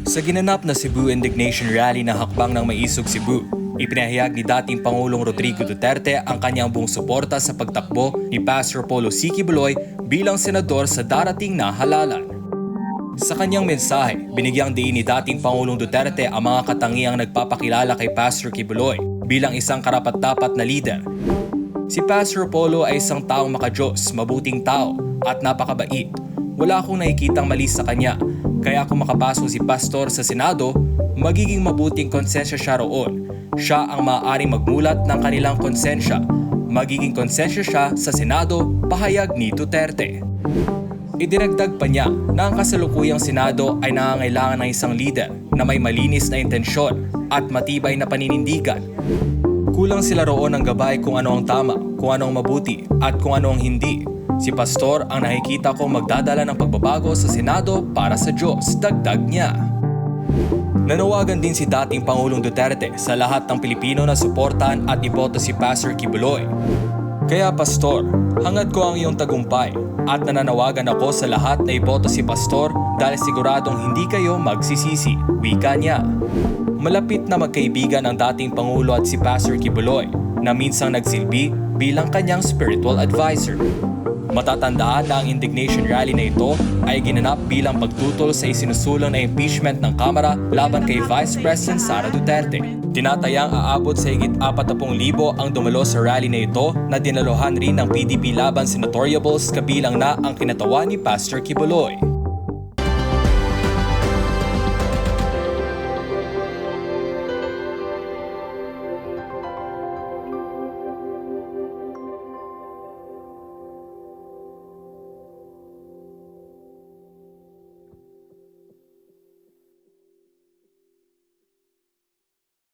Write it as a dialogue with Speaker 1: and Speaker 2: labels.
Speaker 1: Sa ginanap na Cebu Indignation Rally na hakbang ng Maisog Cebu, ipinahayag ni dating Pangulong Rodrigo Duterte ang kanyang buong suporta sa pagtakbo ni Pastor Apollo C. Quiboloy bilang senador sa darating na halalan. Sa kanyang mensahe, binigyang diin ni dating Pangulong Duterte ang mga katangiang nagpapakilala kay Pastor Quiboloy bilang isang karapat-dapat na leader. Si Pastor Apollo ay isang taong makadiyos, mabuting tao at napakabait. Wala akong nakikitang mali sa kanya. Kaya kung makapasok si Pastor sa Senado, magiging mabuting konsensya siya roon. Siya ang maaaring magmulat ng kanilang konsensya. Magiging konsensya siya sa Senado, pahayag ni Duterte. Idinagdag pa niya na ang kasalukuyang Senado ay nangangailangan ng isang leader na may malinis na intensyon at matibay na paninindigan. Kulang sila roon ng gabay kung ano ang tama, kung ano ang mabuti at kung ano ang hindi. Si Pastor ang nakikita kong magdadala ng pagbabago sa Senado para sa Diyos, dagdag niya. Nanawagan din si dating Pangulong Duterte sa lahat ng Pilipino na suportahan at iboto si Pastor Quiboloy. Kaya Pastor, hangad ko ang iyong tagumpay at nananawagan ako sa lahat na iboto si Pastor dahil siguradong hindi kayo magsisisi, wika niya. Malapit na magkaibigan ang dating Pangulo at si Pastor Quiboloy na minsang nagsilbi bilang kanyang spiritual advisor. Matatandaan na ang indignation rally na ito ay ginanap bilang pagtutol sa isinusulong na impeachment ng Kamara laban kay Vice President Sara Duterte. Tinatayang aabot sa higit 40,000 ang dumalo sa rally na ito na dinaluhan rin ng PDP laban senatoriables kabilang na ang kinatawan ni Pastor Quiboloy.